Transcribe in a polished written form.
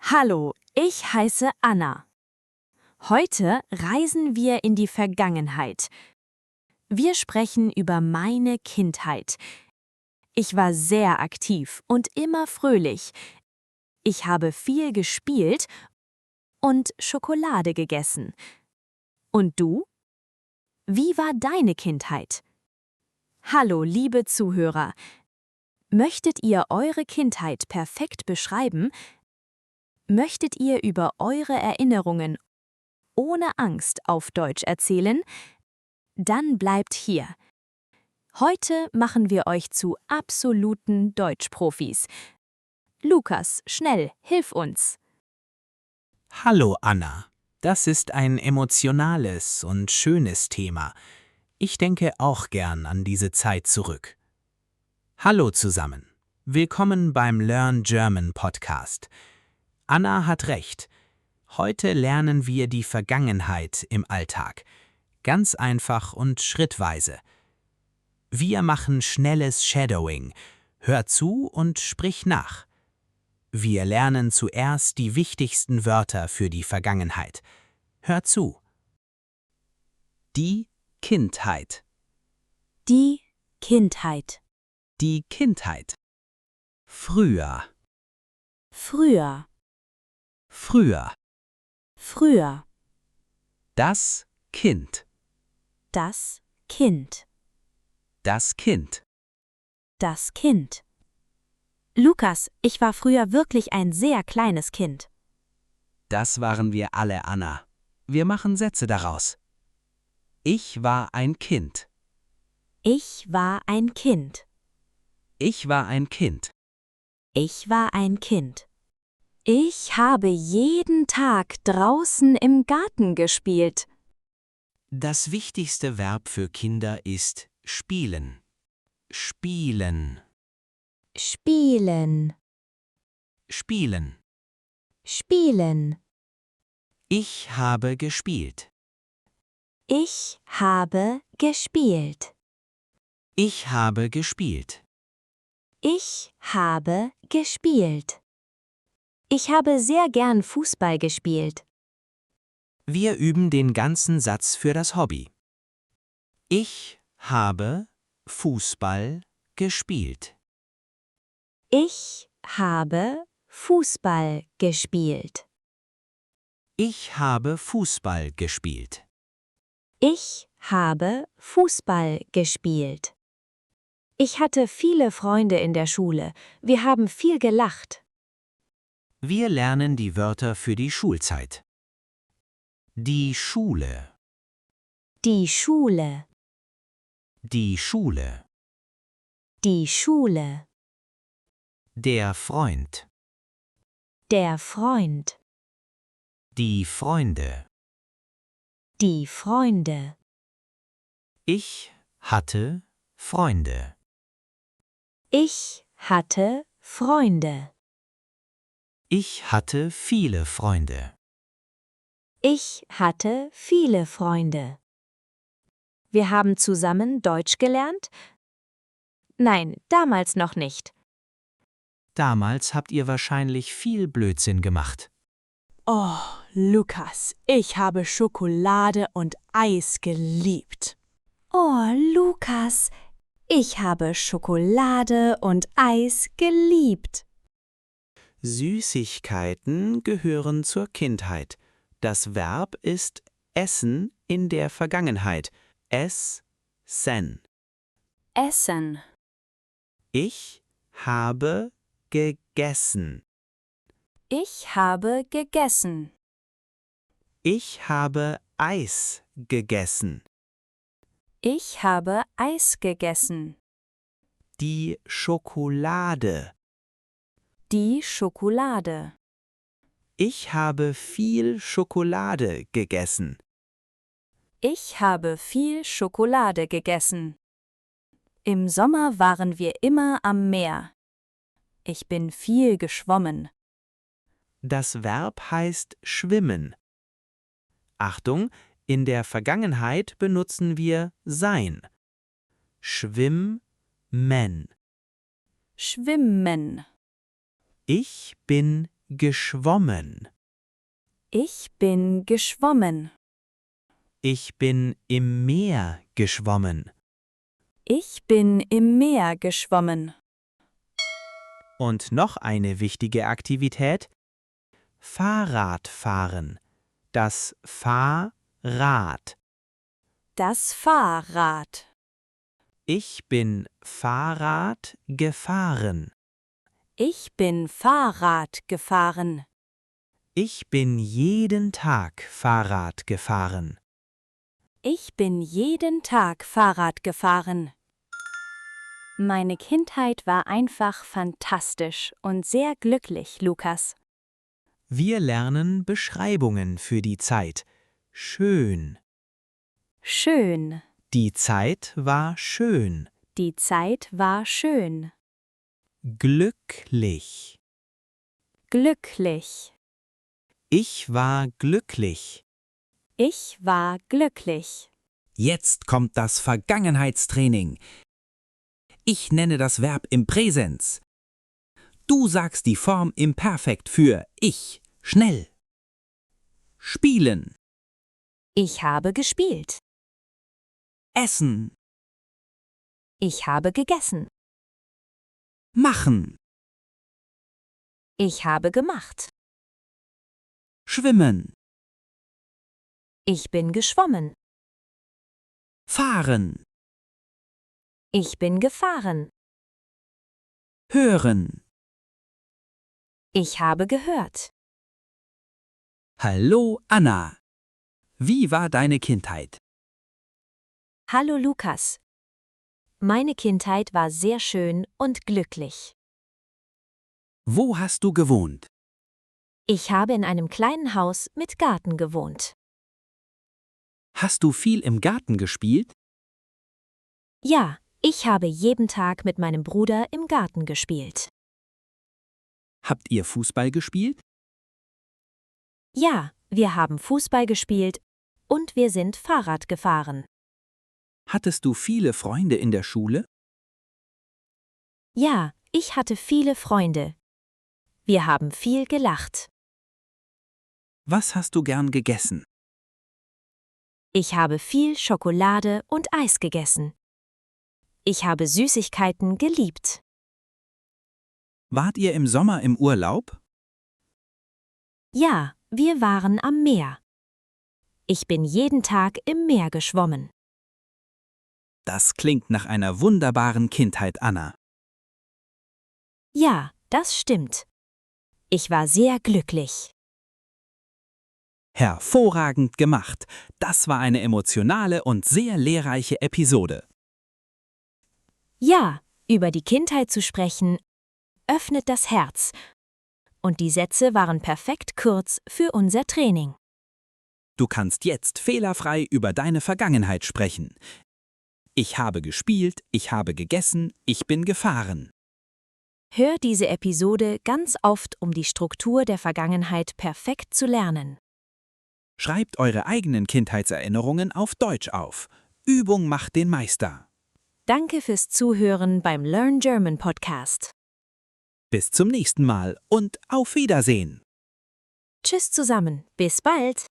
Hallo, ich heiße Anna. Heute reisen wir in die Vergangenheit. Wir sprechen über meine Kindheit. Ich war sehr aktiv und immer fröhlich. Ich habe viel gespielt und Schokolade gegessen. Und du? Wie war deine Kindheit? Hallo, liebe Zuhörer. Möchtet ihr eure Kindheit perfekt beschreiben? Möchtet ihr über eure Erinnerungen ohne Angst auf Deutsch erzählen? Dann bleibt hier. Heute machen wir euch zu absoluten Deutschprofis. Lukas, schnell, hilf uns. Hallo Anna, das ist ein emotionales und schönes Thema. Ich denke auch gern an diese Zeit zurück. Hallo zusammen, willkommen beim Learn German Podcast. Anna hat recht. Heute lernen wir die Vergangenheit im Alltag. Ganz einfach und schrittweise. Wir machen schnelles Shadowing. Hör zu und sprich nach. Wir lernen zuerst die wichtigsten Wörter für die Vergangenheit. Hör zu. Die Kindheit. Die Kindheit. Die Kindheit. Früher. Früher. Früher. Früher. Das Kind. Das Kind. Das Kind. Das Kind. Lukas, ich war früher wirklich ein sehr kleines Kind. Das waren wir alle, Anna. Wir machen Sätze daraus. Ich war ein Kind. Ich war ein Kind. Ich war ein Kind. Ich war ein Kind. Ich habe jeden Tag draußen im Garten gespielt. Das wichtigste Verb für Kinder ist spielen. Spielen. Spielen. Spielen. Spielen. Ich habe gespielt. Ich habe gespielt. Ich habe gespielt. Ich habe gespielt. Ich habe sehr gern Fußball gespielt. Wir üben den ganzen Satz für das Hobby. Ich habe Fußball gespielt. Ich habe Fußball gespielt. Ich habe Fußball gespielt. Ich habe Fußball gespielt. Ich hatte viele Freunde in der Schule. Wir haben viel gelacht. Wir lernen die Wörter für die Schulzeit. Die Schule. Die Schule. Die Schule. Die Schule. Der Freund. Der Freund. Die Freunde. Die Freunde. Ich hatte Freunde. Ich hatte Freunde. Ich hatte viele Freunde. Ich hatte viele Freunde. Wir haben zusammen Deutsch gelernt? Nein, damals noch nicht. Damals habt ihr wahrscheinlich viel Blödsinn gemacht. Oh, Lukas, ich habe Schokolade und Eis geliebt. Oh, Lukas, ich habe Schokolade und Eis geliebt. Süßigkeiten gehören zur Kindheit. Das Verb ist essen in der Vergangenheit. Essen. Essen. Ich habe gegessen. Ich habe gegessen. Ich habe Eis gegessen. Ich habe Eis gegessen. Die Schokolade. Die Schokolade. Ich habe viel Schokolade gegessen. Ich habe viel Schokolade gegessen. Im Sommer waren wir immer am Meer. Ich bin viel geschwommen. Das Verb heißt schwimmen. Achtung, in der Vergangenheit benutzen wir sein. Schwimmen. Schwimmen. Ich bin geschwommen. Ich bin geschwommen. Ich bin im Meer geschwommen. Ich bin im Meer geschwommen. Und noch eine wichtige Aktivität: Fahrradfahren. Das Fahrrad. Das Fahrrad. Ich bin Fahrrad gefahren. Ich bin Fahrrad gefahren. Ich bin jeden Tag Fahrrad gefahren. Ich bin jeden Tag Fahrrad gefahren. Meine Kindheit war einfach fantastisch und sehr glücklich, Lukas. Wir lernen Beschreibungen für die Zeit. Schön. Schön. Die Zeit war schön. Die Zeit war schön. Glücklich. Glücklich. Ich war glücklich. Ich war glücklich. Jetzt kommt das Vergangenheitstraining. Ich nenne das Verb im Präsens. Du sagst die Form im Perfekt für ich. Schnell. Spielen. Ich habe gespielt. Essen. Ich habe gegessen. Machen. Ich habe gemacht. Schwimmen. Ich bin geschwommen. Fahren. Ich bin gefahren. Hören. Ich habe gehört. Hallo Anna. Wie war deine Kindheit? Hallo Lukas. Meine Kindheit war sehr schön und glücklich. Wo hast du gewohnt? Ich habe in einem kleinen Haus mit Garten gewohnt. Hast du viel im Garten gespielt? Ja, ich habe jeden Tag mit meinem Bruder im Garten gespielt. Habt ihr Fußball gespielt? Ja, wir haben Fußball gespielt und wir sind Fahrrad gefahren. Hattest du viele Freunde in der Schule? Ja, ich hatte viele Freunde. Wir haben viel gelacht. Was hast du gern gegessen? Ich habe viel Schokolade und Eis gegessen. Ich habe Süßigkeiten geliebt. Wart ihr im Sommer im Urlaub? Ja, wir waren am Meer. Ich bin jeden Tag im Meer geschwommen. Das klingt nach einer wunderbaren Kindheit, Anna. Ja, das stimmt. Ich war sehr glücklich. Hervorragend gemacht. Das war eine emotionale und sehr lehrreiche Episode. Ja, über die Kindheit zu sprechen, öffnet das Herz. Und die Sätze waren perfekt kurz für unser Training. Du kannst jetzt fehlerfrei über deine Vergangenheit sprechen. Ich habe gespielt, ich habe gegessen, ich bin gefahren. Hör diese Episode ganz oft, um die Struktur der Vergangenheit perfekt zu lernen. Schreibt eure eigenen Kindheitserinnerungen auf Deutsch auf. Übung macht den Meister. Danke fürs Zuhören beim Learn German Podcast. Bis zum nächsten Mal und auf Wiedersehen. Tschüss zusammen, bis bald!